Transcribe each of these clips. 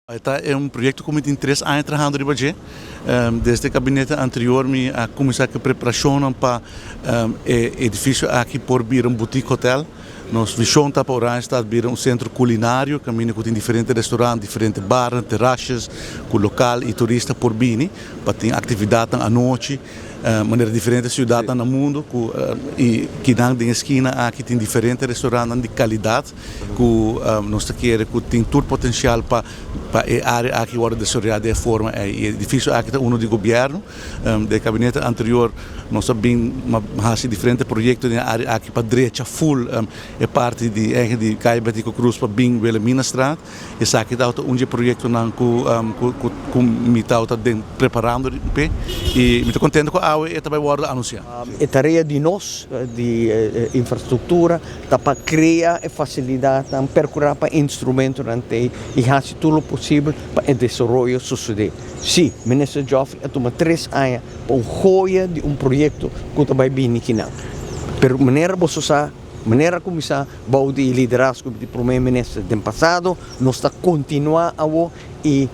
Esta é um projeto que tem 3 anos trabalhando em Bagé. Desde o gabinete anterior, me a começar a preparação para o edifício aqui por vir boutique hotel. Nossa visão está para estar vir centro culinário, caminho com diferentes restaurantes, diferentes bares, terraças, com local e turista por vir, para ter atividade à noite. Maneira diferente cidade no mundo e que na esquina aqui tem diferentes restaurantes de qualidade que nós queremos que tem todo potencial para a área aqui agora desenvolvida de forma e edifício aqui é um do governo do gabinete anterior nós bem fazemos diferentes projetos na área aqui para direita full é parte de Caibet e Cruz para bem pela Minas Straat e aqui está projeto não que me está preparando e me estou contente com a e também vou anunciar. A tarefa de nós, de infraestrutura, está para criar a facilidade, para procurar para instrumentos e fazer tudo o possível para o desenvolvimento suceder. Sim, o ministro Joffrey ha tomado 3 anos para joia de projeto que também bem aqui não. Pero maneira maneira como está o liderazgo do primeiro-ministro do passado, nós está continuar e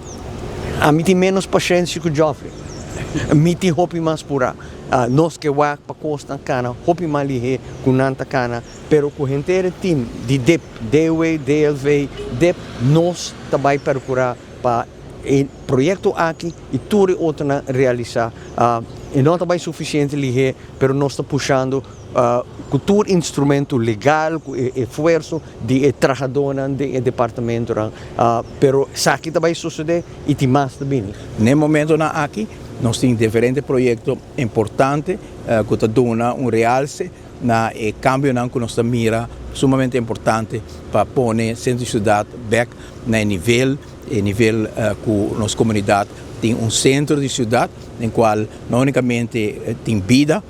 a mim tem menos paciência que o Joffrey. Miti hopi mas pura nós que vai para costa cana hopi mali com nanta cana pero com gente team de DEP, DLV, DEP nós também procurar para o projeto aqui e tudo outro realizar e não também suficiente ali pero nós está puxando com todo instrumento legal com esforço de trabalhadora de departamento pero aqui também sucede e tem mais também no momento na aqui nós temos diferentes projetos importantes que dão realce na cambio que nós mira sumamente importante para pôr o centro de cidade back no nível que nossa comunidade tem centro de cidade em qual não unicamente tem vida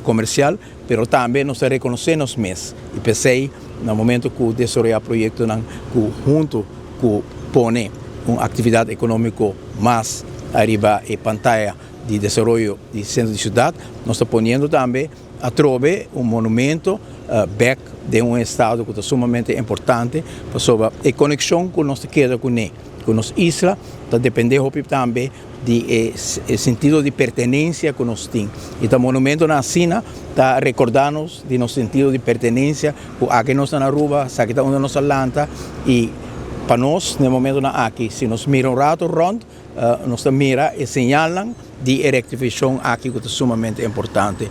comercial, mas também nós reconhecemos mesmo e pensei no momento que desenvolver projeto que junto que põe uma atividade econômica mais arriba a pantalla de desenvolvimento do centro de cidade, nós estamos ponendo também a trove monumento back de estado que é sumamente importante sobre a conexão que nós temos com nossa isla, está dependendo também do sentido de pertenência que nós temos. E o monumento na Sina está recordando-nos de nosso sentido de pertenência, que aqui nós estamos na rua, aqui está onde nós lanta e para nós, no momento aqui, se nós miramos um rato rondo, nós miramos e señalam de rectificação aqui que é sumamente importante.